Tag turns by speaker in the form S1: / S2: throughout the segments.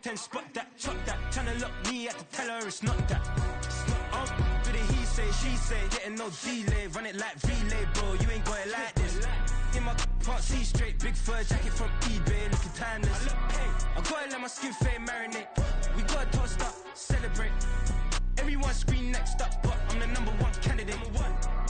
S1: 10 spot that, chop that, tryna lock me, I can tell her it's not that. But he say, she say, getting no delay, run it like relay, bro, you ain't got it like this. In my part C straight, big fur jacket from eBay, looking timeless. I gotta let my skin fade marinate, we gotta toast up, celebrate. Everyone scream next up, but I'm the #1 candidate.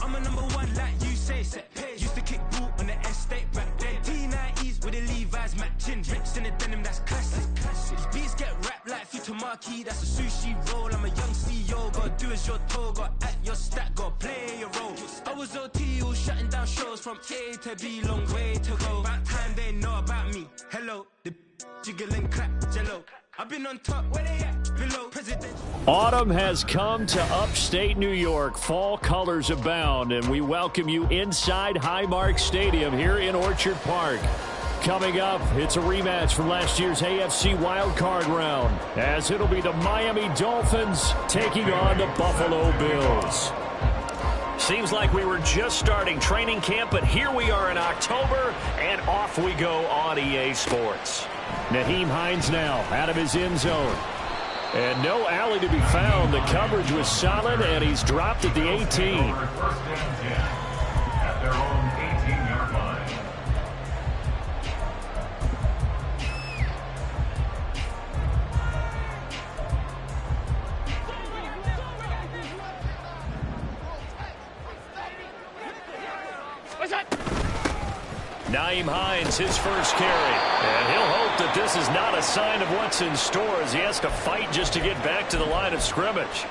S1: I'm a #1 like you say, set page. Used to kick boot on the estate back then. T90s with the Levi's matching, rips in the denim, that's classic. These beats get wrapped like Futamaki, that's a sushi roll. I'm a young CEO, gotta do as you're told, gotta act your stat, gotta play your role. I was OT, all shutting down shows from A to B, long way to go. About time they know about me. Hello, the jiggle and clap, jello. I've been on top, where they at? Below president.
S2: Autumn has come to upstate New York. Fall colors abound, and we welcome you inside Highmark Stadium here in Orchard Park. Coming up, it's a rematch from last year's AFC wildcard round, as it'll be the Miami Dolphins taking on the Buffalo Bills. Seems like we were just starting training camp, but here we are in October, and off we go on EA Sports. Nyheim Hines now out of his end zone. And no alley to be found. The coverage was solid, and he's dropped at the 18.
S3: At their own 18-yard line.
S2: Nyheim Hines, his first carry. And he'll hope that this is not a sign of what's in store as he has to fight just to get back to the line of scrimmage.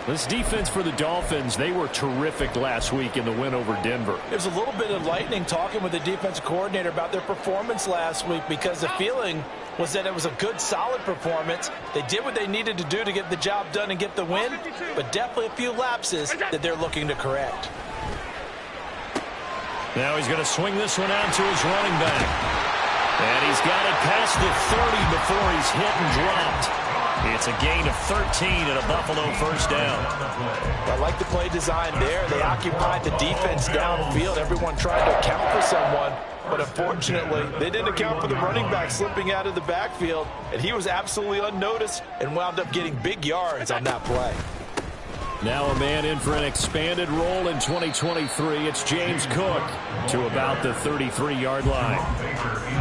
S2: This defense for the Dolphins, they were terrific last week in the win over Denver.
S4: There's a little bit of lightning talking with the defensive coordinator about their performance last week, because the feeling was that it was a good, solid performance. They did what they needed to do to get the job done and get the win, but definitely a few lapses that they're looking to correct.
S2: Now he's going to swing this one out to his running back. And he's got it past the 30 before he's hit and dropped. It's a gain of 13 and a Buffalo first down.
S4: I like the play design there. They occupied the defense downfield. Everyone tried to account for someone, but unfortunately, they didn't account for the running back slipping out of the backfield, and he was absolutely unnoticed and wound up getting big yards on that play.
S2: Now a man in for an expanded role in 2023. It's James Cook to about the 33-yard line.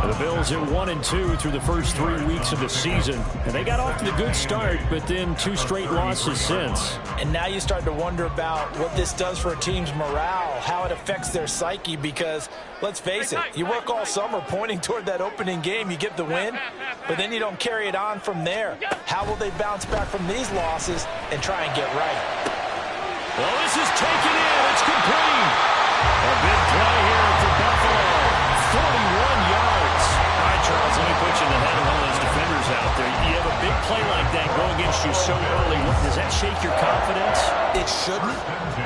S2: The Bills are 1-2 through the first 3 weeks of the season. And they got off to the good start, but then 2 straight losses since.
S4: And now you start to wonder about what this does for a team's morale, how it affects their psyche, because let's face it, you work all summer pointing toward that opening game, you get the win, but then you don't carry it on from there. How will they bounce back from these losses and try and get right?
S2: Well, this is taken in. It's complete. A big play here for Buffalo. 41 yards. All right, Charles, let me put you in the head of one of those defenders out there. You have a big play like that go against you so early. Does that shake your confidence?
S5: It shouldn't,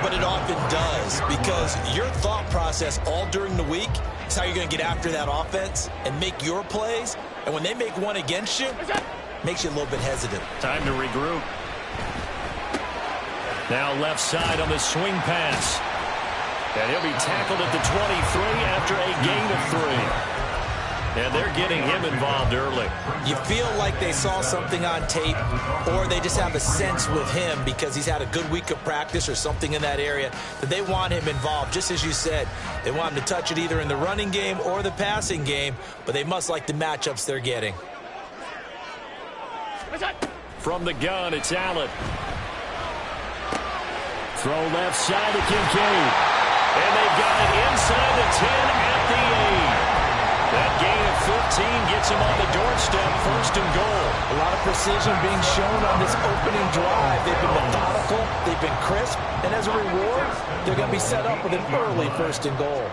S5: but it often does, because your thought process all during the week is how you're going to get after that offense and make your plays. And when they make one against you, it makes you a little bit hesitant.
S2: Time to regroup. Now left side on the swing pass. And he'll be tackled at the 23 after a gain of 3. And they're getting him involved early.
S5: You feel like they saw something on tape, or they just have a sense with him because he's had a good week of practice or something in that area that they want him involved. Just as you said, they want him to touch it either in the running game or the passing game, but they must like the matchups they're getting.
S2: From the gun, it's Allen. Throw left side to Kincaid. And they've got it inside the 10 at the 8. That gain of 15 gets them on the doorstep, 1st and goal.
S4: A lot of precision being shown on this opening drive. They've been methodical, they've been crisp, and as a reward, they're going to be set up with an early 1st and goal.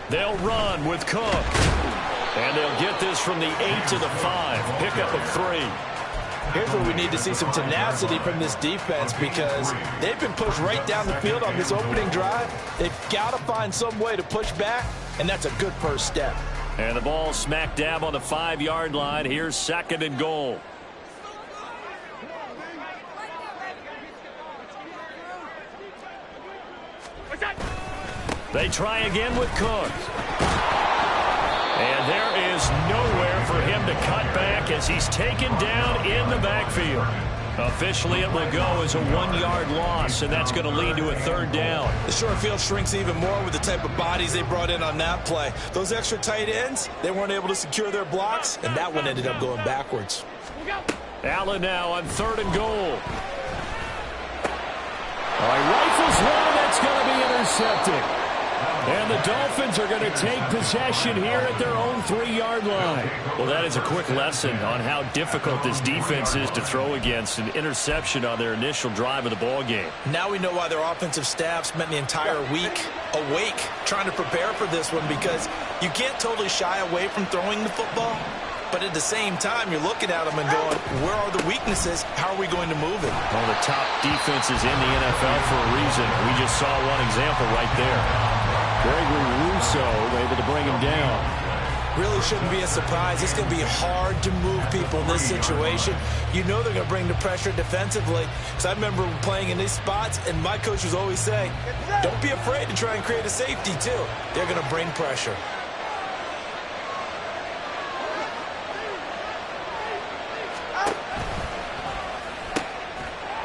S2: They'll run with Cook. And they'll get this from the 8 to the 5. Pickup of 3.
S4: Here's where we need to see some tenacity from this defense, because they've been pushed right down the field on this opening drive. They've got to find some way to push back, and that's a good first step.
S2: And the ball smack dab on the 5-yard line. Here's 2nd and goal. They try again with Cook. And there is nowhere for him to cut back as he's taken down in the backfield. Officially, it will go as a 1-yard loss, and that's going to lead to a 3rd down.
S5: The short field shrinks even more with the type of bodies they brought in on that play. Those extra tight ends, they weren't able to secure their blocks, and that one ended up going backwards.
S2: Allen now on 3rd and goal. Rifles one, that's going to be intercepted. And the Dolphins are going to take possession here at their own 3-yard line. Well, that is a quick lesson on how difficult this defense is to throw against an interception on their initial drive of the ball game.
S5: Now we know why their offensive staff spent the entire week awake trying to prepare for this one, because you can't totally shy away from throwing the football. But at the same time, you're looking at them and going, where are the weaknesses? How are we going to move it?
S2: One of the top defenses in the NFL for a reason. We just saw one example right there. Gregory Rousseau able to bring him down.
S5: Really shouldn't be a surprise. It's going to be hard to move people in this situation. You know they're going to bring the pressure defensively. Because I remember playing in these spots, and my coach was always saying, don't be afraid to try and create a safety, too. They're going to bring pressure.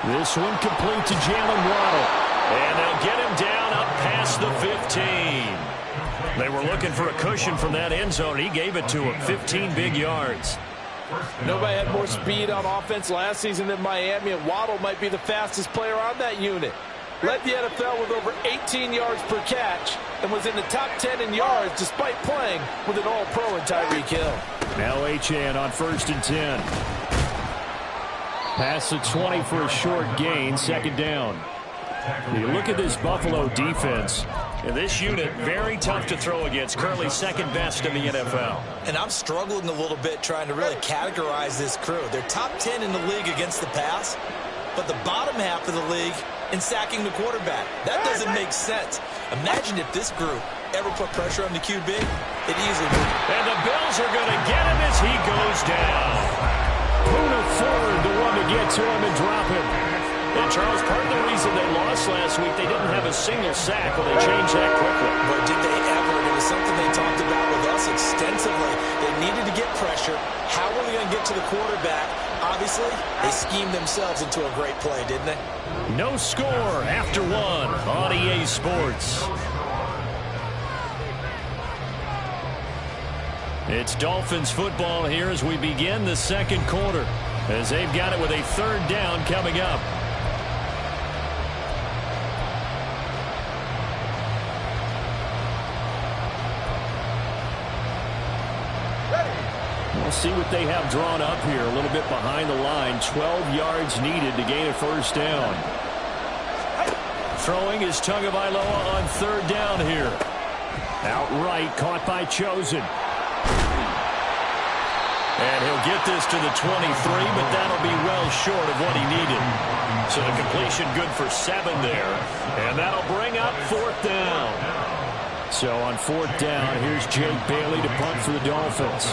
S2: This one complete to Jalen Waddle. And they'll get him down up past the 15. They were looking for a cushion from that end zone. He gave it to him. 15 big yards.
S4: Nobody had more speed on offense last season than Miami, and Waddle might be the fastest player on that unit. Led the NFL with over 18 yards per catch and was in the top 10 in yards despite playing with an all-pro in Tyreek Hill.
S2: Now Achane on 1st and 10. Pass the 20 for a short gain, 2nd down. You look at this Buffalo defense, and this unit, very tough to throw against, currently 2nd best in the NFL.
S5: And I'm struggling a little bit trying to really categorize this crew. They're top 10 in the league against the pass, but the bottom half of the league in sacking the quarterback. That doesn't make sense. Imagine if this group ever put pressure on the QB, it easily would.
S2: And the Bills are going to get him as he goes down. Poona Ford, the one to get to him and drop him. And Charles, part of the reason they lost last week, they didn't have a single sack. Well, they changed that quickly.
S5: But did they ever? It was something they talked about with us extensively. They needed to get pressure. How were they going to get to the quarterback? Obviously, they schemed themselves into a great play, didn't they?
S2: No score after 1 on EA Sports. It's Dolphins football here as we begin the 2nd quarter, as they've got it with a 3rd down coming up. We'll see what they have drawn up here. A little bit behind the line. 12 yards needed to gain a 1st down. Throwing is Tagovailoa on 3rd down here. Outright caught by Chosen. And he'll get this to the 23, but that'll be well short of what he needed. So the completion good for 7 there. And that'll bring up 4th down. So on 4th down, here's Jake Bailey to punt for the Dolphins.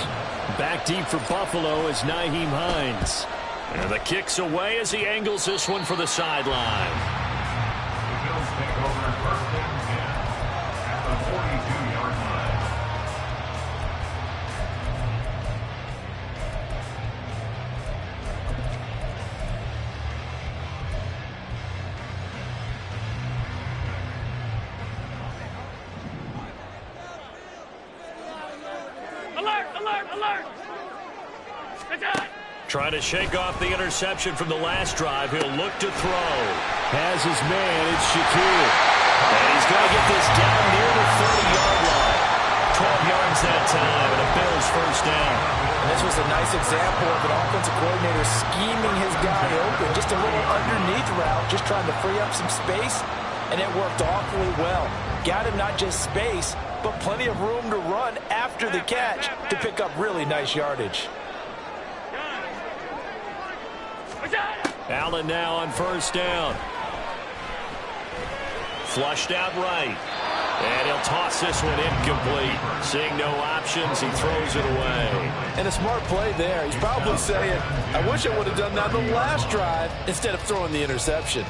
S2: Back deep for Buffalo is Nyheim Hines. And the kick's away as he angles this one for the sideline.
S3: The Bills take over 1st and 10 at the 42-yard line.
S2: Trying to shake off the interception from the last drive. He'll look to throw. Has his man. It's Shakir. And he's going to get this down near the 30-yard line. 12 yards that time, and a Bills 1st down.
S4: And this was a nice example of an offensive coordinator scheming his guy open. Just a little underneath route, just trying to free up some space, and it worked awfully well. Got him not just space, but plenty of room to run after the catch to pick up really nice yardage.
S2: Allen now on 1st down. Flushed out right. And he'll toss this one incomplete. Seeing no options, he throws it away.
S4: And a smart play there. He's probably saying, I wish I would have done that the last drive instead of throwing the interception.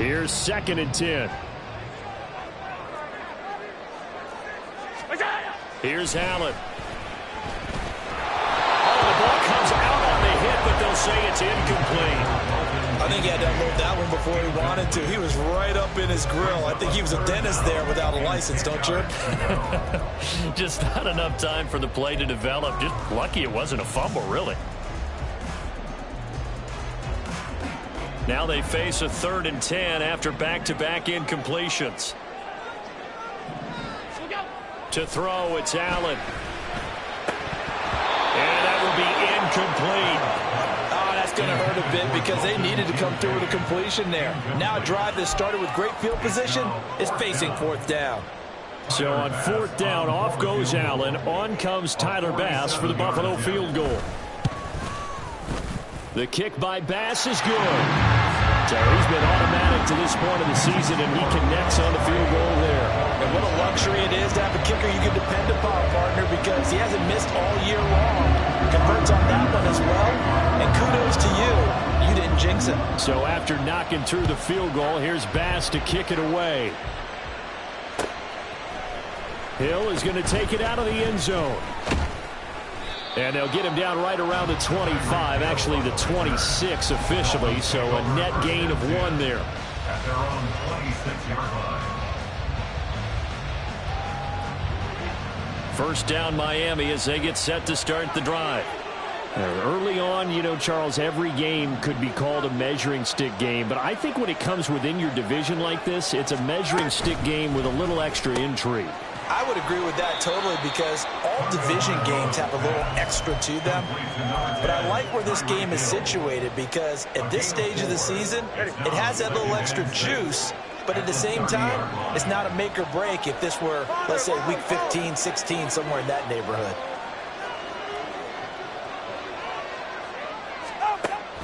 S2: Here's 2nd and 10. Here's Allen. Oh, the ball comes out on the hit, but they'll say it's incomplete.
S5: I think he had to unload that one before he wanted to. He was right up in his grill. I think he was a dentist there without a license, don't you?
S2: Just not enough time for the play to develop. Just lucky it wasn't a fumble, really. Now they face a 3rd and 10 after back-to-back incompletions. To throw, it's Allen. And that will be incomplete.
S4: Oh, that's going to hurt a bit because they needed to come through with a completion there. Now a drive that started with great field position is facing 4th down.
S2: So on 4th down, off goes Allen. On comes Tyler Bass for the Buffalo field goal. The kick by Bass is good. So he's been automatic to this point of the season, and he connects on the field goal there.
S4: And what a luxury it is to have a kicker you can depend upon, partner, because he hasn't missed all year long. Converts on that one as well. And kudos to you. You didn't jinx him.
S2: So after knocking through the field goal, here's Bass to kick it away. Hill is going to take it out of the end zone. And they'll get him down right around the 25, actually the 26 officially, so a net gain of 1 there.
S3: At their own 26-yard line.
S2: First down Miami as they get set to start the drive. Early on, you know, Charles, every game could be called a measuring stick game, but I think when it comes within your division like this, it's a measuring stick game with a little extra intrigue.
S4: I would agree with that totally because all division games have a little extra to them. But I like where this game is situated because at this stage of the season, it has that little extra juice. But at the same time, it's not a make or break if this were, let's say, week 15, 16, somewhere in that neighborhood.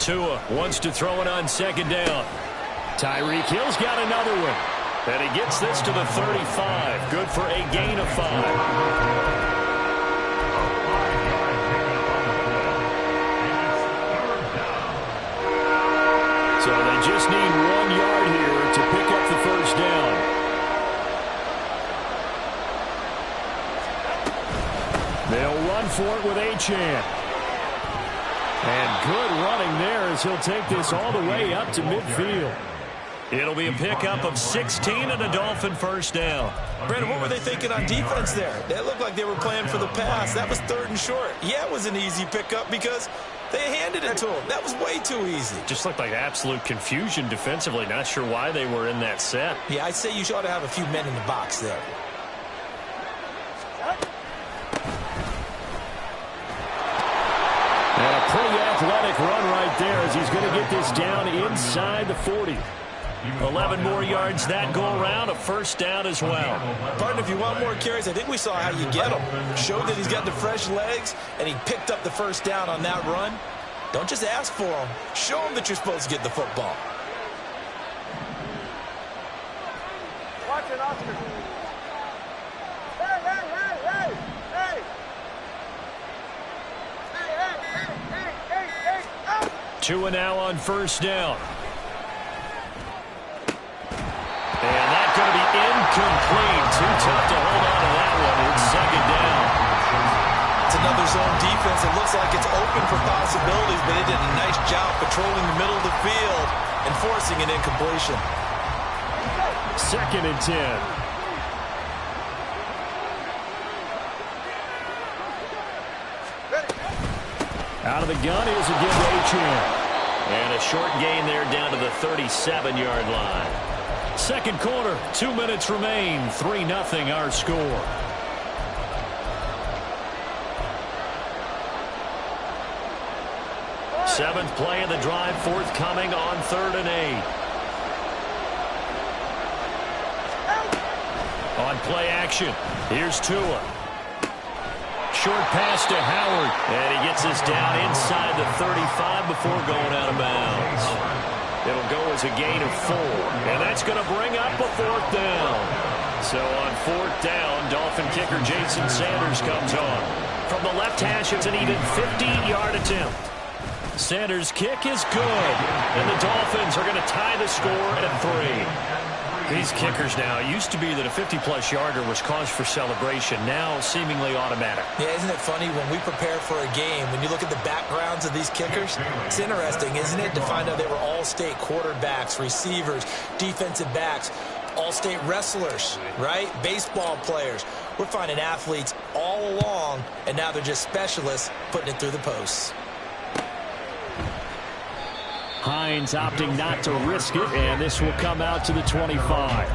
S2: Tua wants to throw it on 2nd down. Tyreek Hill's got another one. And he gets this to the 35. Good for a gain of 5. So they just need 1 yard here to pick up the first down. They'll run for it with Achane. And good running there as he'll take this all the way up to midfield. It'll be a pickup of 16 and a Dolphin first down.
S4: Brandon, what were they thinking on defense there? They looked like they were playing for the pass. That was 3rd and short. Yeah, it was an easy pickup because they handed it to him. That was way too easy.
S2: Just looked like absolute confusion defensively. Not sure why they were in that set.
S4: Yeah, I'd say you ought to have a few men in the box there.
S2: And a pretty athletic run right there as he's going to get this down inside the 40. 11 more yards that go around, a first down as well.
S4: Partner, if you want more carries, I think we saw how you get them. Showed that he's got the fresh legs, and he picked up the first down on that run. Don't just ask for them. Show them that you're supposed to get the football.
S6: Watch it, Oscar. Hey, hey, hey, hey, hey. Hey, hey, hey, hey, hey, hey.
S2: Tua now on first down. And that's going to be incomplete. Too tough to hold on to that one. It's 2nd down.
S4: It's another zone defense. It looks like it's open for possibilities, but they did a nice job patrolling the middle of the field and forcing an incompletion.
S2: 2nd and 10. Out of the gun is again Achane. And a short gain there down to the 37-yard line. Second quarter, 2 minutes remain. 3-0 our score. Seventh play of the drive forthcoming on 3rd and 8. On play action, here's Tua. Short pass to Howard, and he gets this down inside the 35 before going out of bounds. It'll go as a gain of 4, and that's going to bring up a 4th down. So on 4th down, Dolphin kicker Jason Sanders comes on. From the left hash, it's an even 50-yard attempt. Sanders' kick is good. And the Dolphins are going to tie the score at 3. These kickers now, it used to be that a 50-plus yarder was cause for celebration. Now seemingly automatic.
S5: Yeah, isn't it funny when we prepare for a game, when you look at the backgrounds of these kickers, it's interesting, isn't it, to find out they were all-state quarterbacks, receivers, defensive backs, all-state wrestlers, right? Baseball players. We're finding athletes all along, and now they're just specialists putting it through the posts.
S2: Hines opting not to risk it, and this will come out to the 25.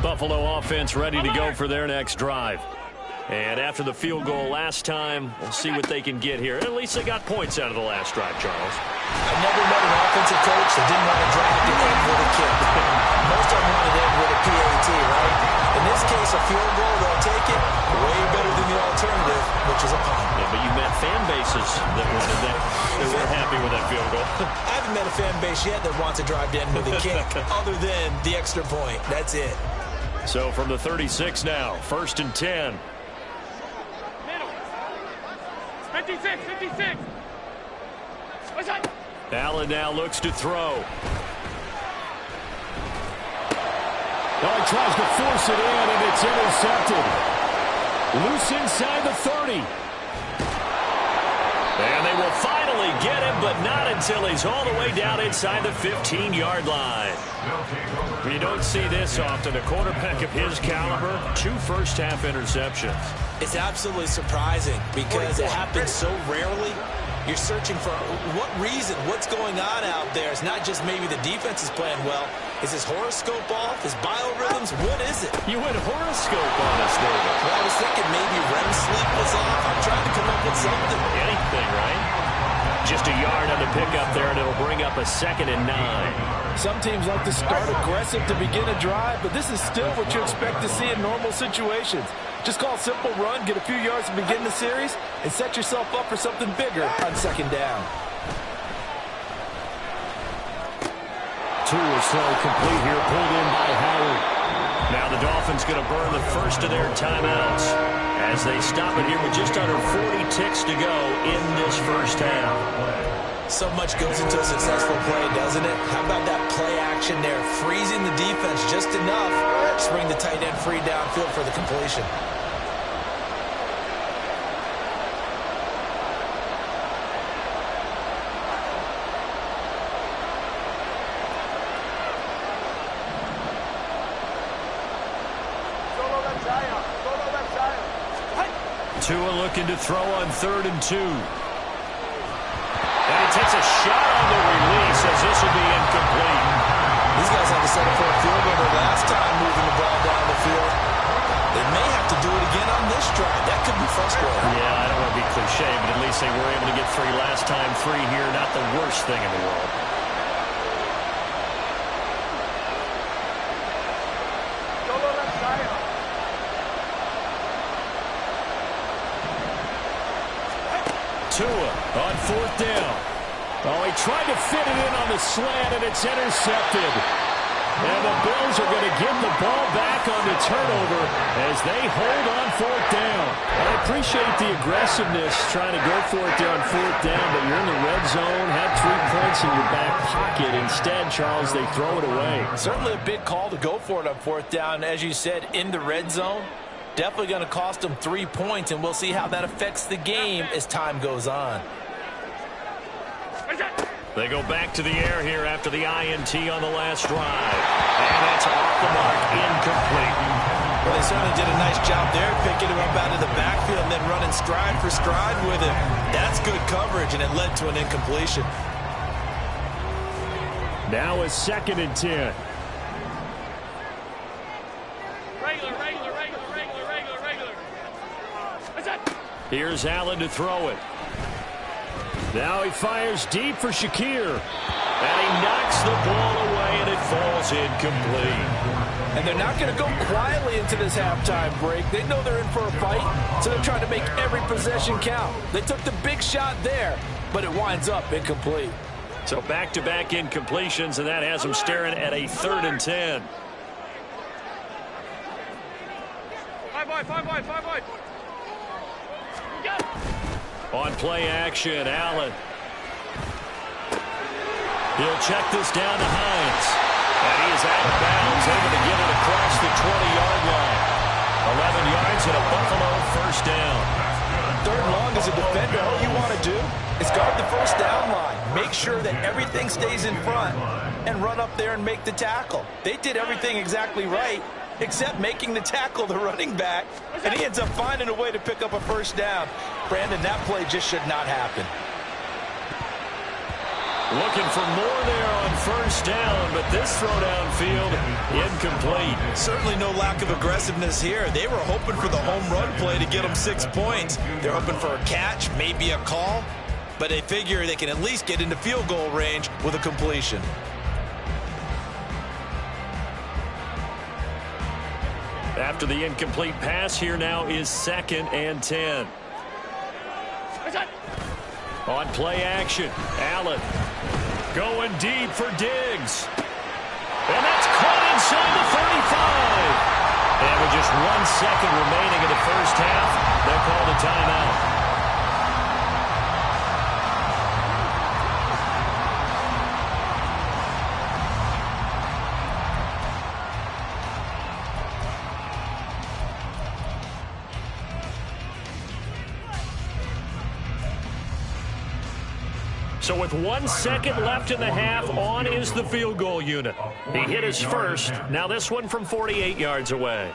S2: Buffalo offense ready to go for their next drive. And after the field goal last time, we'll see what they can get here. At least they got points out of the last drive, Charles.
S5: I never met an offensive coach that didn't want to drive to end with a kick. Most of them want to end with a PAT, right? In this case, a field goal, they'll take it way better than the alternative, which is a punt.
S2: Yeah, but you met fan bases that wanted that. They weren't happy with that field goal.
S5: I haven't met a fan base yet that wants to drive to end with a kick other than the extra point. That's it.
S2: So from the 36 now, 1st and 10.
S6: 56, 56.
S2: Allen now looks to throw. Oh, he tries to force it in, and it's intercepted. Loose inside the 30. And they will finally get him, but not until he's all the way down inside the 15-yard line. You don't see this often. A quarterback of his caliber, 2 first-half interceptions.
S5: It's absolutely surprising because it happens so rarely. You're searching for what reason, what's going on out there. It's not just maybe the defense is playing well. Is his horoscope off? His biorhythms? What is it?
S2: You went horoscope on us, David.
S5: Well, I was thinking maybe REM sleep was off. I'm trying to come up with something.
S2: Anything, right? Just a yard on the pickup there, and it'll bring up a 2nd and 9.
S4: Some teams like to start aggressive to begin a drive, but this is still what you expect to see in normal situations. Just call a simple run, get a few yards to begin the series, and set yourself up for something bigger on 2nd down.
S2: Tua's throw complete here, pulled in by Howard. Now the Dolphins going to burn the first of their timeouts as they stop it here with just under 40 ticks to go in this first half.
S5: So much goes into a successful play, doesn't it? How about that play action there, freezing the defense just enough to bring the tight end free downfield for the completion.
S2: Tua looking to throw on 3rd and 2. And he takes a shot on the release as this will be incomplete.
S5: These guys had to settle for a field goal their last time moving the ball down the field. They may have to do it again on this drive. That could be frustrating.
S2: Yeah, I don't want to be cliche, but at least they were able to get 3 last time. 3 here, not the worst thing in the world. Tua on 4th down. Oh, he tried to fit it in on the slant, and it's intercepted. And the Bills are going to get the ball back on the turnover as they hold on 4th down. I appreciate the aggressiveness trying to go for it there on 4th down, but you're in the red zone, had 3 points in your back pocket. Instead, Charles, they throw it away.
S4: Certainly a big call to go for it on 4th down. As you said, in the red zone. Definitely going to cost them 3 points, and we'll see how that affects the game as time goes on.
S2: They go back to the air here after the INT on the last drive. And that's off the mark, incomplete.
S5: Well, they certainly did a nice job there, picking him up out of the backfield and then running stride for stride with him. That's good coverage, and it led to an incompletion.
S2: Now a 2nd and 10.
S6: Regular.
S2: Here's Allen to throw it. Now he fires deep for Shakir. And he knocks the ball away, and it falls incomplete.
S4: And they're not going to go quietly into this halftime break. They know they're in for a fight, so they're trying to make every possession count. They took the big shot there, but it winds up incomplete.
S2: So back-to-back incompletions, and that has them staring at a 3rd and 10.
S6: Five wide.
S2: On play action, Allen. He'll check this down to Hines. And he is out of bounds, able to get it across the 20-yard line. 11 yards and a Buffalo first down.
S4: 3rd long as a defender, all you want to do is guard the first down line. Make sure that everything stays in front and run up there and make the tackle. They did everything exactly right, except making the tackle the running back, and he ends up finding a way to pick up a first down. Brandon, that play just should not happen.
S2: Looking for more there on first down, but this throw downfield incomplete.
S5: Certainly no lack of aggressiveness here. They were hoping for the home run play to get them 6 points. They're hoping for a catch, maybe a call, but they figure they can at least get into field goal range with a completion.
S2: After the incomplete pass, here now is 2nd and 10. On play action, Allen going deep for Diggs. And that's caught inside the 35. And with just 1 second remaining in the first half, they're called a timeout. So with 1 second left in the half, on is the field goal unit. He hit his first. Now this one from 48 yards away.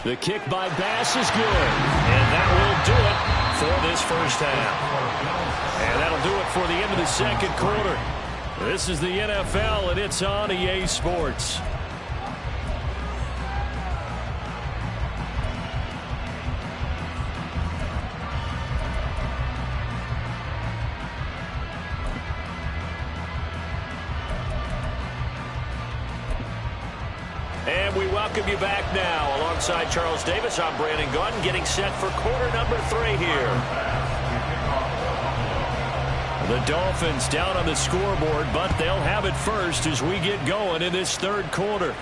S2: The kick by Bass is good. And that will do it for this first half. And that'll do it for the end of the second quarter. This is the NFL, and it's on EA Sports. And we welcome you back now. Alongside Charles Davis, I'm Brandon Gunn, getting set for quarter number 3 here. The Dolphins down on the scoreboard, but they'll have it first as we get going in this 3rd quarter.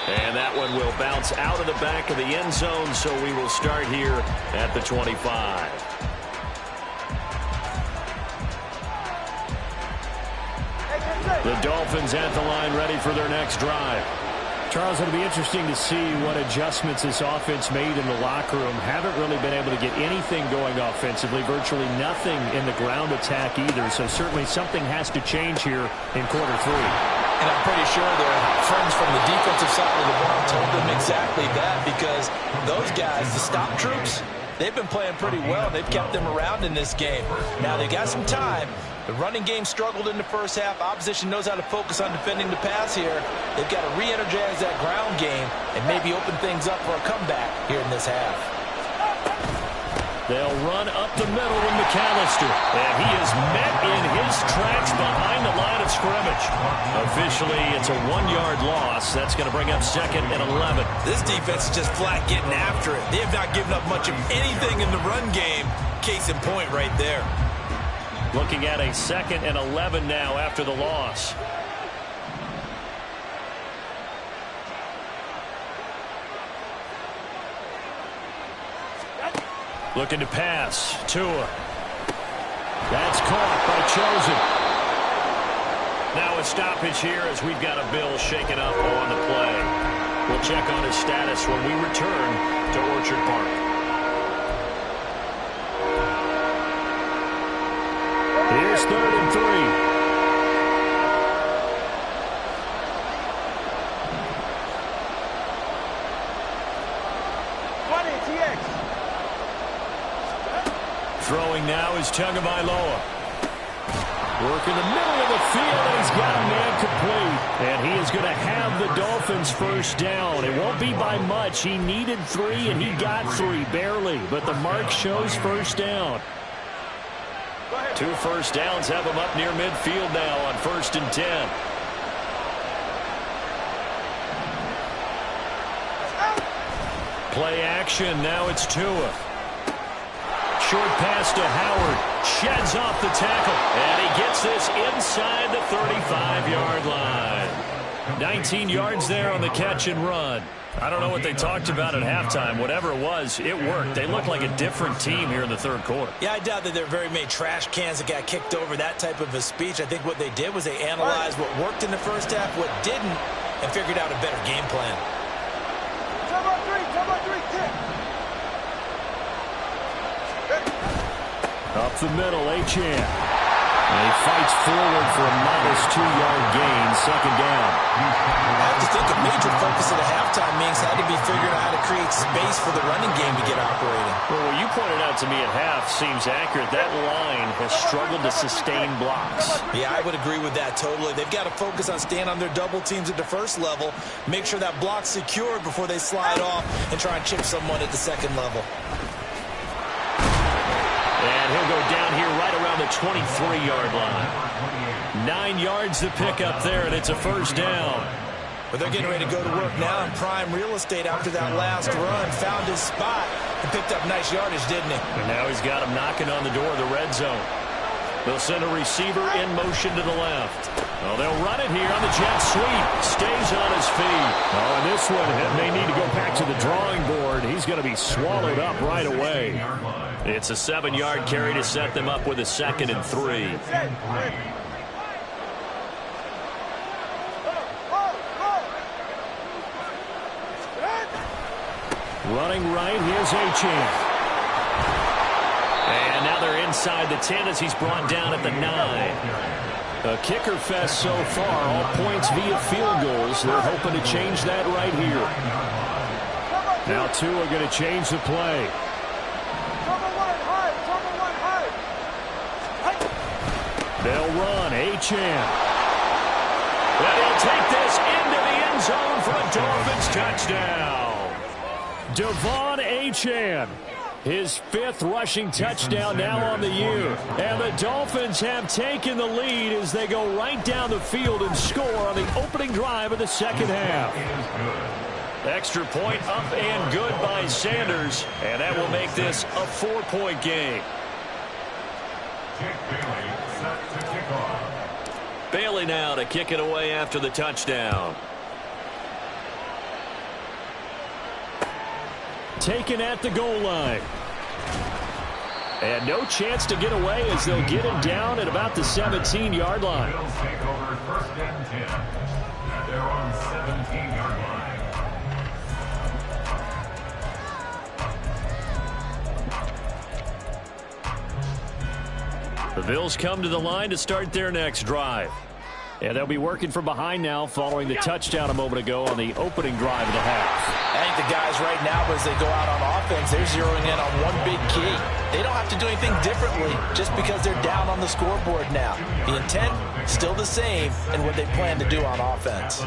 S2: And that one will bounce out of the back of the end zone, so we will start here at the 25. The Dolphins at the line, ready for their next drive.
S7: Charles, it'll be interesting to see what adjustments this offense made in the locker room. Haven't really been able to get anything going offensively, virtually nothing in the ground attack either. So certainly something has to change here in quarter 3.
S4: And I'm pretty sure their friends from the defensive side of the ball told them exactly that, because those guys, the stop troops, they've been playing pretty well. They've kept them around in this game. Now they got some time. The running game struggled in the first half. Opposition knows how to focus on defending the pass here. They've got to re-energize that ground game and maybe open things up for a comeback here in this half.
S2: They'll run up the middle with McAllister. And he is met in his tracks behind the line of scrimmage. Officially, it's a 1-yard loss. That's going to bring up 2nd and 11.
S5: This defense is just flat getting after it. They have not given up much of anything in the run game. Case in point right there.
S2: Looking at a 2nd and 11 now after the loss. Looking to pass. Tua. That's caught by Chosen. Now a stoppage here as we've got a Bill shaken up on the play. We'll check on his status when we return to Orchard Park. Here's 3rd and 3. Throwing now is Tagovailoa. Work in the middle of the field, and he's got a man complete. And he is going to have the Dolphins first down. It won't be by much. He needed 3, and he got 3, barely. But the mark shows first down. 2 first downs have them up near midfield now on 1st and 10. Play action. Now it's Tua. Short pass to Howard. Sheds off the tackle. And he gets this inside the 35-yard line. 19 yards there on the catch and run. I don't know what they talked about at halftime. Whatever it was, it worked. They look like a different team here in the 3rd quarter.
S5: Yeah, I doubt that there are very many trash cans that got kicked over, that type of a speech. I think what they did was they analyzed what worked in the first half, what didn't, and figured out a better game plan.
S2: Up the middle, Achane. And he fights forward for a modest 2-yard gain, 2nd down.
S5: I have to think a major focus of the halftime means had to be figuring out how to create space for the running game to get operating.
S2: Well, what you pointed out to me at half seems accurate. That line has struggled to sustain blocks.
S5: Yeah, I would agree with that totally. They've got to focus on staying on their double teams at the first level, make sure that block's secured before they slide off and try and chip someone at the second level.
S2: And he'll go down here right around the 23-yard line. 9 yards to pick up there, and it's a 1st down.
S5: But they're getting ready to go to work now in prime real estate after that last run. Found his spot and picked up nice yardage, didn't he?
S2: And now he's got him knocking on the door of the red zone. They'll send a receiver in motion to the left. Well, they'll run it here on the jet sweep. Stays on his feet. Oh, and this one may need to go back to the drawing board. He's going to be swallowed up right away. It's a 7-yard carry to set them up with a 2nd and 3. Running right, here's Achane. And now they're inside the 10 as he's brought down at the 9. A kicker fest so far, all points via field goals. They're hoping to change that right here. Now Tua going to change the play. They'll run, Achane. And he'll take this into the end zone for a Dolphins touchdown. Devon Achane. His 5th rushing touchdown now on the year. And the Dolphins have taken the lead as they go right down the field and score on the opening drive of the 2nd half. Extra point up and good by Sanders. And that will make this a 4-point game. Bailey now to kick it away after the touchdown. Taken at the goal line. And no chance to get away as they'll get him down at about the 17-yard line.
S3: Bills take over 1st and 10. And they're on 17-yard line.
S2: The Bills come to the line to start their next drive. And they'll be working from behind now following the touchdown a moment ago on the opening drive of the half.
S5: I think the guys right now, as they go out on offense, they're zeroing in on one big key. They don't have to do anything differently just because they're down on the scoreboard now. The intent, still the same, and what they plan to do on offense.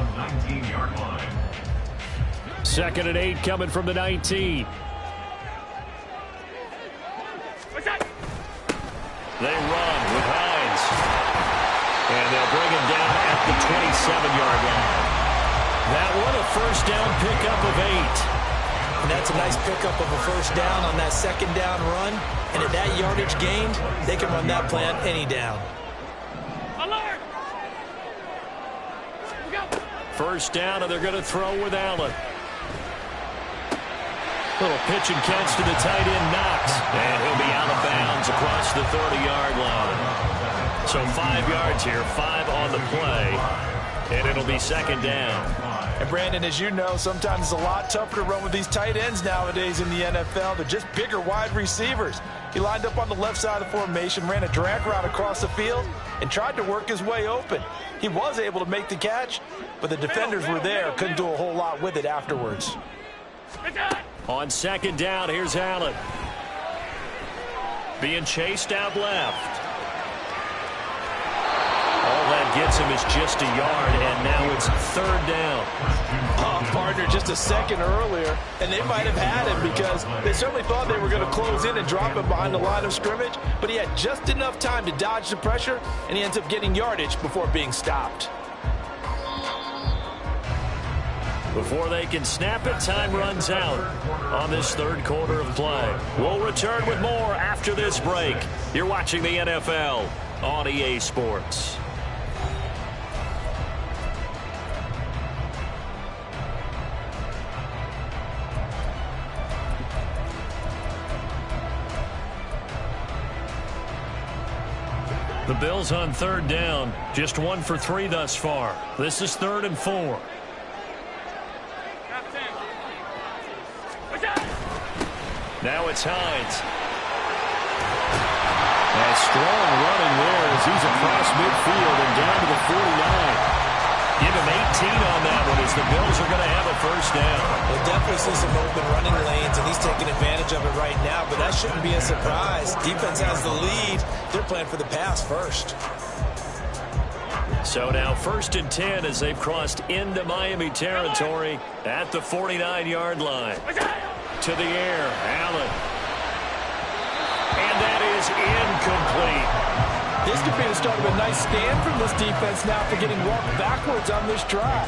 S2: 2nd and 8 coming from the 19. They run with Hines. And they'll bring him down at the 27-yard line. That one a 1st down pickup of 8.
S5: And that's a nice pickup of a 1st down on that 2nd down run. And at that yardage gained, they can run that plan any down.
S6: Alert!
S2: 1st down, and they're going to throw with Allen. Little pitch and catch to the tight end, Knox. And he'll be out of bounds across the 30-yard line. So 5 yards here, 5 on the play, and it'll be 2nd down.
S4: And Brandon, as you know, sometimes it's a lot tougher to run with these tight ends nowadays in the NFL. They're just bigger wide receivers. He lined up on the left side of the formation, ran a drag route across the field, and tried to work his way open. He was able to make the catch, but the defenders were there, couldn't do a whole lot with it afterwards.
S2: On 2nd down, here's Allen. Being chased out left. All that
S7: gets him is just a yard, and now it's third down.
S4: Partner, just a second earlier, and they might have had him because they certainly thought they were going to close in and drop him behind the line of scrimmage, but he had just enough time to dodge the pressure, and he ends up getting yardage before being stopped.
S7: Before they can snap it, time runs out on this third quarter of play. We'll return with more after this break. You're watching the NFL on EA Sports. The Bills on third down, just 1 for 3 thus far. This is 3rd and 4. Now it's Hines. A strong running there as he's across midfield and down to the 49. Give him 18 on that one as the Bills are going to have a first down.
S5: We'll definitely see some open running lanes, and he's taking advantage of it right now, but that shouldn't be a surprise. Defense has the lead. They're playing for the pass first.
S7: So now 1st and 10 as they've crossed into Miami territory at the 49-yard line. To the air, Allen. And that is incomplete.
S4: This could be the start of a nice stand from this defense now for getting walked backwards on this drive.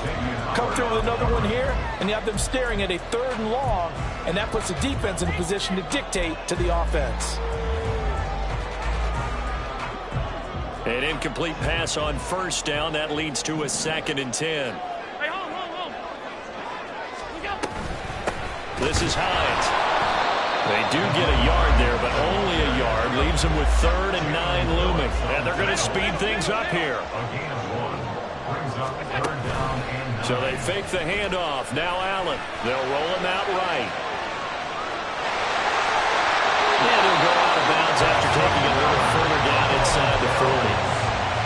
S4: Come through with another one here, and you have them staring at a 3rd and long, and that puts the defense in a position to dictate to the offense.
S7: An incomplete pass on 1st down. That leads to a 2nd and 10. This is Hines. They do get a yard there, but only a yard. Leaves them with 3rd and 9 looming. And they're going to speed things up here. So they fake the handoff. Now Allen. They'll roll him out right. And he'll go out of bounds after taking it a little further down inside the 40.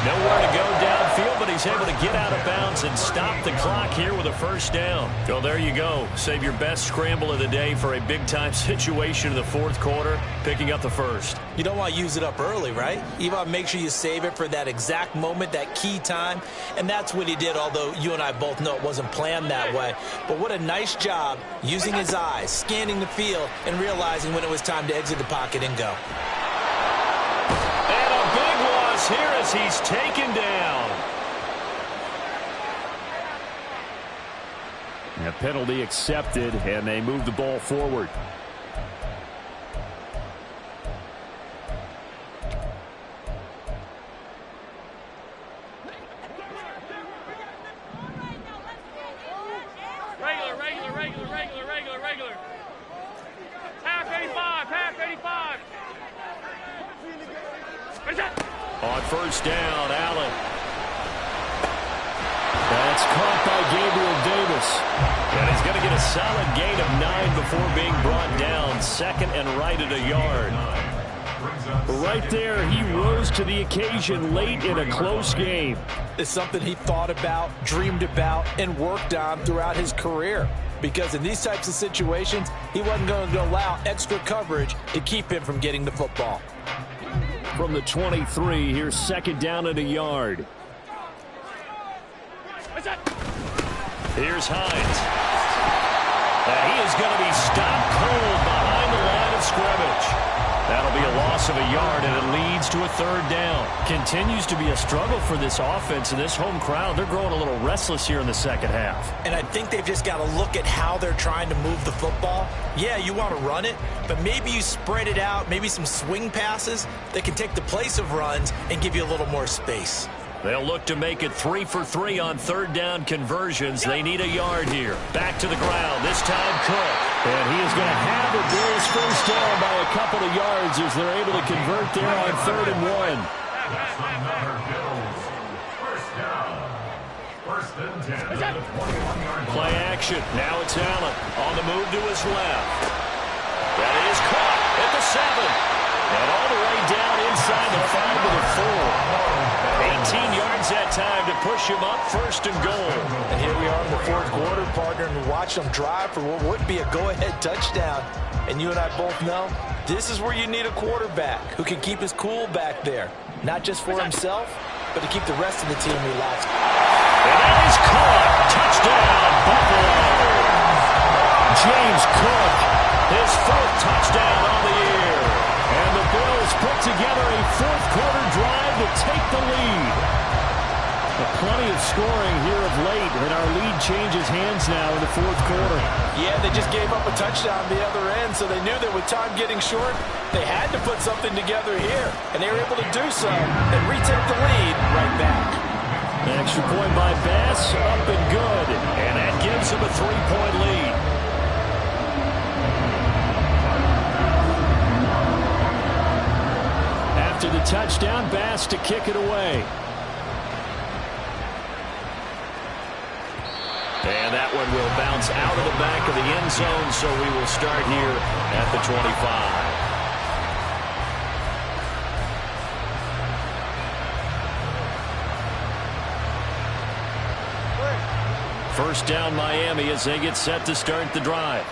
S7: Nowhere to go downfield, but he's able to get out of bounds and stop the clock here with a first down. Well, there you go. Save your best scramble of the day for a big-time situation in the 4th quarter, picking up the first.
S5: You don't want to use it up early, right? You want to make sure you save it for that exact moment, that key time, and that's what he did, although you and I both know it wasn't planned that way. But what a nice job using his eyes, scanning the field, and realizing when it was time to exit the pocket and go.
S7: And a big loss here as he's taken down.
S2: A penalty accepted, and they move the ball forward.
S6: Regular. Half 85.
S7: On first down, Allen.
S2: That's caught by Gabriel Davis.
S7: And he's going to get a solid gain of 9 before being brought down. 2nd and right at a yard.
S2: Right there, he rose to the occasion late in a close game.
S4: It's something he thought about, dreamed about, and worked on throughout his career. Because in these types of situations, he wasn't going to allow extra coverage to keep him from getting the football.
S2: From the 23, here's 2nd down at a yard.
S7: Here's Hines. He is going to be stopped cold behind the line of scrimmage. That'll be a loss of a yard, and it leads to a 3rd down. Continues to be a struggle for this offense, and this home crowd, they're growing a little restless here in the 2nd half.
S5: And I think they've just got to look at how they're trying to move the football. Yeah, you want to run it, but maybe you spread it out, maybe some swing passes that can take the place of runs and give you a little more space.
S7: They'll look to make it 3 for 3 on 3rd down conversions. They need a yard here. Back to the ground. This time Cook.
S2: And he is going to have the Bills first down by a couple of yards as they're able to convert there on 3rd and 1.
S7: Play action. Now it's Allen on the move to his left. That is caught at the 7. And all the way down inside the 5 to the 4. 18 yards that time to push him up 1st and goal.
S4: And here we are in the 4th quarter, partner, and watch them drive for what would be a go-ahead touchdown. And you and I both know this is where you need a quarterback who can keep his cool back there, not just for himself, but to keep the rest of the team relaxed.
S2: And that is caught. Touchdown, Buffalo. James Cook, his 4th touchdown on the year. And the Bills put together a 4th-quarter drive to take the lead. Plenty of scoring here of late, and our lead changes hands now in the 4th quarter.
S4: Yeah, they just gave up a touchdown the other end, so they knew that with time getting short, they had to put something together here, and they were able to do so and retake the lead right back.
S2: An extra point by Bass, up and good, and that gives them a 3-point lead. After the touchdown, Bass to kick it away. And that one will bounce out of the back of the end zone, so we will start here at the 25. First down Miami as they get set to start the drive.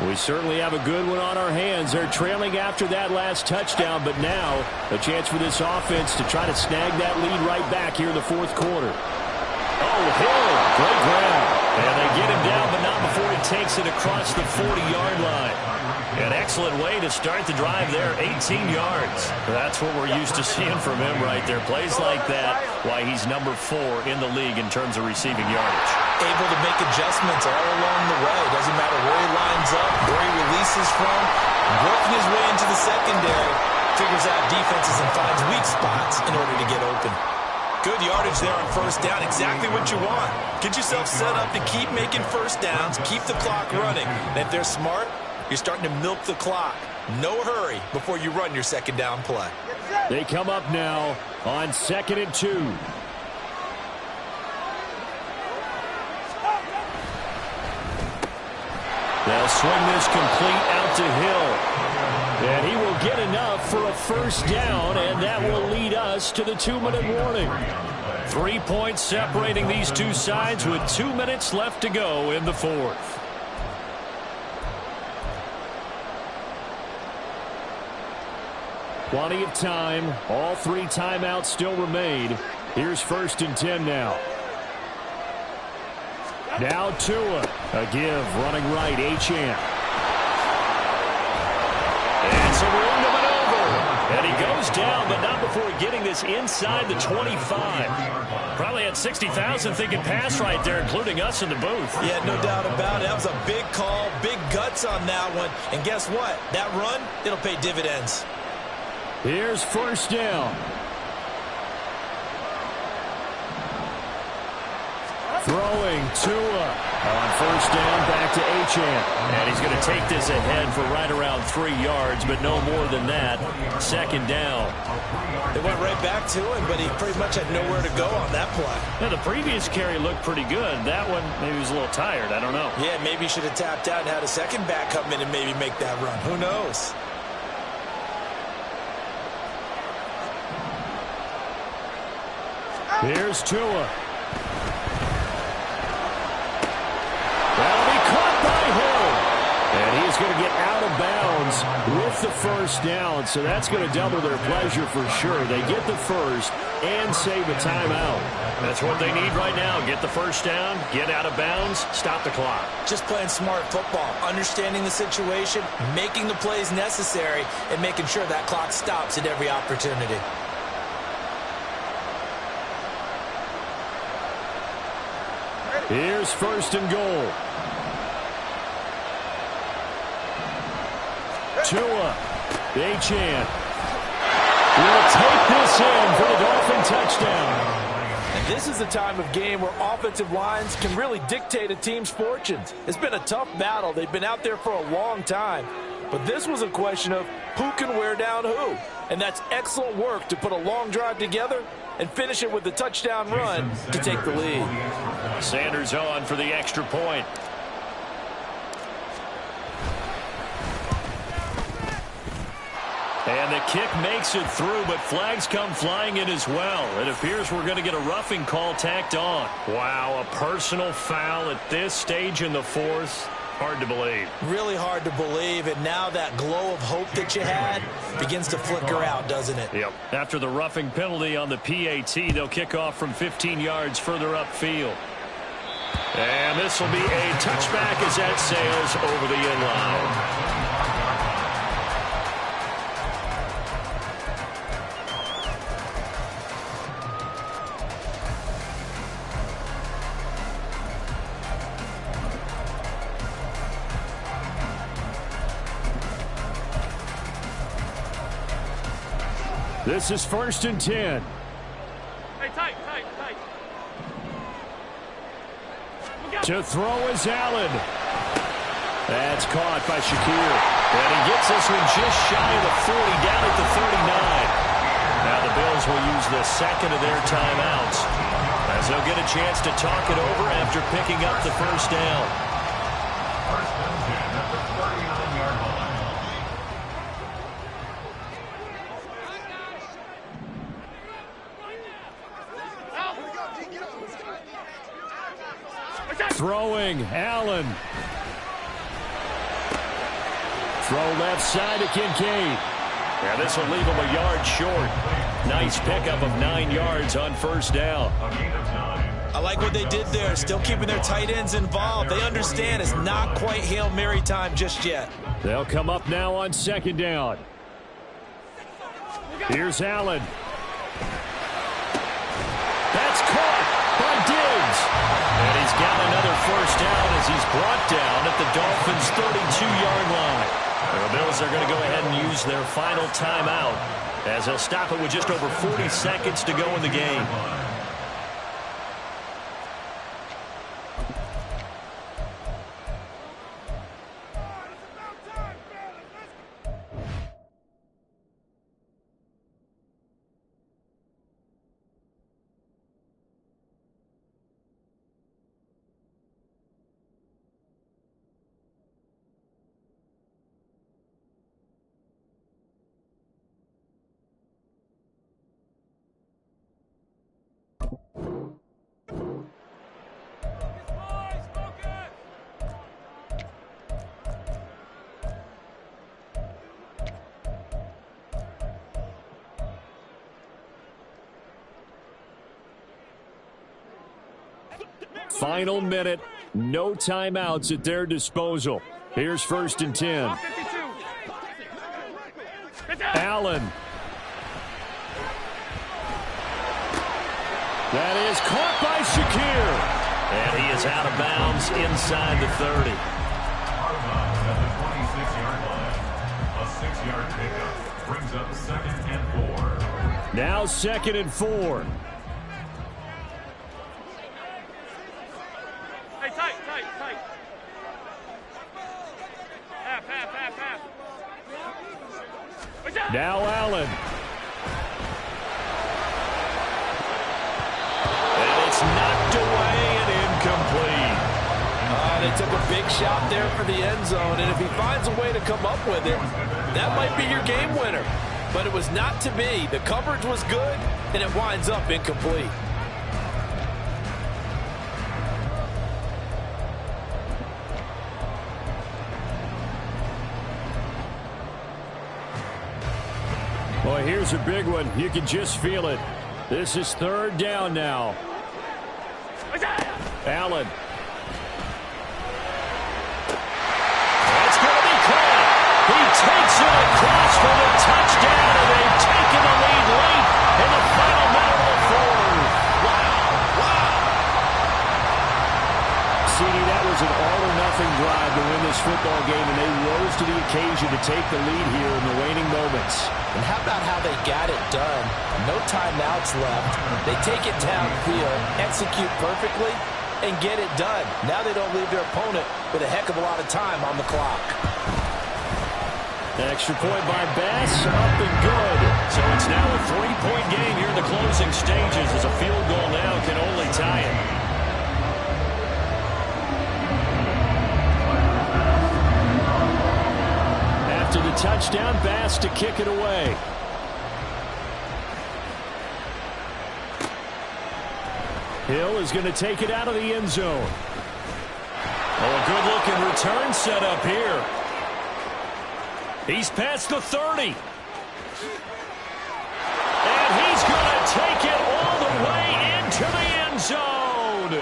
S2: We certainly have a good one on our hands. They're trailing after that last touchdown, but now a chance for this offense to try to snag that lead right back here in the 4th quarter. Oh, Hill, great ground. And they get him down, but not before he takes it across the 40-yard line. An excellent way to start the drive there, 18 yards. That's what we're used to seeing from him right there. Plays like that, why he's number 4 in the league in terms of receiving yardage.
S5: Able to make adjustments all along the way. Doesn't matter where he lines up, where he releases from. Working his way into the secondary, figures out defenses and finds weak spots in order to get open. Good yardage there on first down. Exactly what you want. Get yourself set up to keep making first downs, keep the clock running. And if they're smart, you're starting to milk the clock. No hurry before you run your second down play.
S2: They come up now on 2nd and 2. They'll swing this complete out to Hill. And he will get enough for a first down, and that will lead us to the 2-minute warning. 3 points separating these two sides with 2 minutes left to go in the 4th. Plenty of time. All 3 timeouts still remain. Here's 1st and 10 now. Now Tua. A give, running right, Achane. And it's a room to maneuver. And he goes down, but not before getting this inside the 25. Probably had 60,000 thinking pass right there, including us in the booth.
S5: Yeah, no doubt about it. That was a big call, big guts on that one. And guess what? That run, it'll pay dividends.
S2: Here's first down. Throwing Tua on first down, back to Achane. And he's going to take this ahead for right around 3 yards, but no more than that. Second down.
S5: They went right back to him, but he pretty much had nowhere to go on that play.
S2: Now, the previous carry looked pretty good. That one, maybe he was a little tired. I don't know.
S5: Yeah, maybe he should have tapped out and had a second back come in and maybe make that run. Who knows?
S2: Here's Tua. That'll be caught by Hill. And he's going to get out of bounds with the first down. So that's going to double their pleasure for sure. They get the first and save a timeout. That's what they need right now. Get the first down, get out of bounds, stop the clock.
S5: Just playing smart football, understanding the situation, making the plays necessary, and making sure that clock stops at every opportunity.
S2: Here's first and goal. Tua. Achane will take this in for the Dolphin touchdown.
S4: And this is the time of game where offensive lines can really dictate a team's fortunes. It's been a tough battle. They've been out there for a long time. But this was a question of who can wear down who. And that's excellent work to put a long drive together and finish it with a touchdown run to take the lead.
S2: Sanders on for the extra point. And the kick makes it through, but flags come flying in as well. It appears we're going to get a roughing call tacked on. Wow, a personal foul at this stage in the 4th. Hard to believe.
S5: Really hard to believe, and now that glow of hope that you had begins to flicker out, doesn't it?
S2: Yep. After the roughing penalty on the PAT, they'll kick off from 15 yards further upfield. And this will be a touchback as that sails over the end line. This is 1st and 10.
S6: Hey, tight.
S2: To throw is Allen. That's caught by Shakir. And he gets this one just shy of the 40, down at the 39. Now the Bills will use the second of their timeouts, as they'll get a chance to talk it over after picking up the first down.
S3: 1st and 10 at the 39-yard line.
S2: Throwing, Allen. Throw left side to Kincaid. Yeah, this will leave him a yard short. Nice pickup of 9 yards on first down.
S5: I like what they did there, still keeping their tight ends involved. They understand it's not quite Hail Mary time just yet.
S2: They'll come up now on 2nd down. Here's Allen. That's caught by Diggs. And he's got another first down as he's brought down at the Dolphins' 32-yard line. The Bills are going to go ahead and use their final timeout, as they'll stop it with just over 40 seconds to go in the game. Final minute, no timeouts at their disposal. Here's 1st and 10. Allen. That is caught by Shakir. And he is out of bounds inside the 30.
S3: At the 26-yard line, a 6-yard pickup brings up 2nd and 4.
S2: Now 2nd and 4.
S6: Hey, tight. Half.
S2: Now Allen. And it's knocked away and incomplete.
S4: They took a big shot there for the end zone, and if he finds a way to come up with it, that might be your game winner. But it was not to be. The coverage was good, and it winds up incomplete.
S2: Boy, here's a big one. You can just feel it. This is 3rd down now. Allen. That's going to be caught. He takes it across for the touchdown, and they've taken the lead late in the final minute of the 4th. Wow. CD, that was an all-or-nothing drive to win this football game, and they rose to the occasion to take the lead here in the waning moments.
S5: And how about how they got it done? No timeouts left. They take it downfield, execute perfectly, and get it done. Now they don't leave their opponent with a heck of a lot of time on the clock.
S2: Extra point by Bass, up and good. So it's now a 3-point game here in the closing stages, as a field goal now can only tie it. After the touchdown, Bass to kick it away. Hill is going to take it out of the end zone. Oh, a good-looking return set up here. He's past the 30. And he's going to take it all the way into the end zone.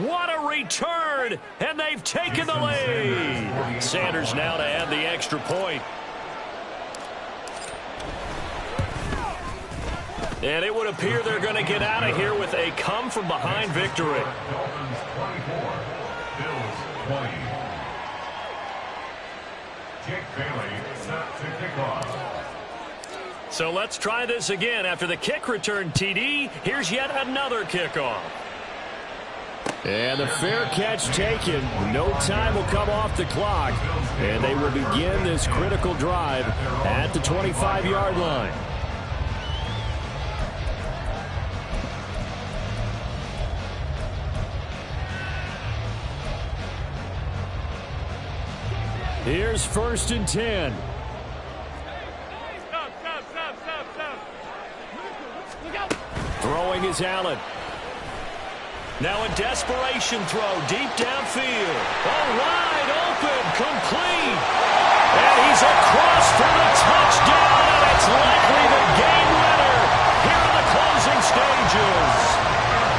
S2: What a return, and they've taken the lead. Sanders now to add the extra point. And it would appear they're going to get out of here with a come-from-behind victory.
S3: Dolphins 24, Bills 20. Jake Bailey set to kick off.
S2: So let's try this again. After the kick return TD, here's yet another kickoff.
S7: And the fair catch taken. No time will come off the clock. And they will begin this critical drive at the 25-yard line. Here's 1st and 10. Throwing is Allen. Now a desperation throw deep downfield. Oh, wide open, complete. And he's across for the touchdown, and it's likely the game winner here in the closing stages.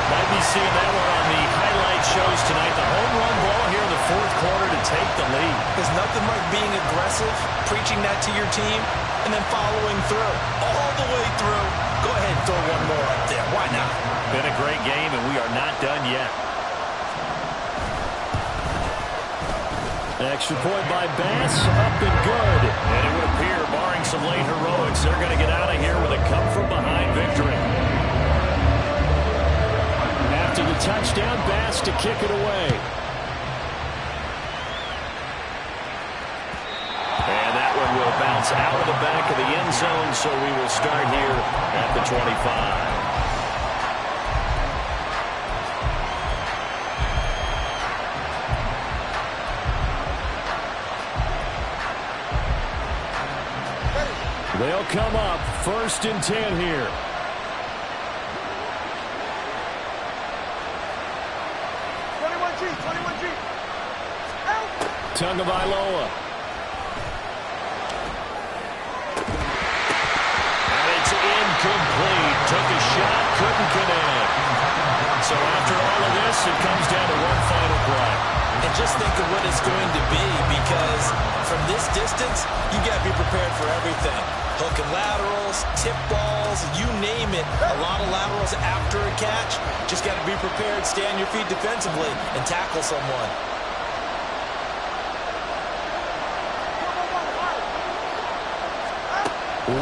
S7: Might be seeing that one on the highlight shows tonight. The home run ball here in the 4th quarter to take the lead.
S4: There's nothing like being aggressive, preaching that to your team, and then following through, all the way through. Go ahead and throw one more up there. Why not?
S2: Been a great game, and we are not done yet.
S7: Extra point by Bass, up and good.
S2: And it would appear, barring some late heroics, they're going to get out of here with a come-from-behind victory.
S7: After the touchdown, Bass to kick it away.
S2: And that one will bounce out of the back of the end zone, so we will start here at the 25.
S7: They'll come up 1st and 10 here. Tagovailoa.
S2: And it's incomplete. Took a shot, couldn't connect. So after all of this, it comes down to one final play.
S5: And just think of what it's going to be, because from this distance, you got to be prepared for everything. Hook and laterals, tip balls, you name it. A lot of laterals after a catch. Just got to be prepared, stay on your feet defensively, and tackle someone.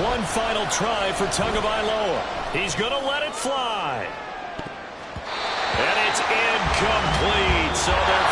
S2: One final try for Tagovailoa. He's going to let it fly. And it's incomplete. So they're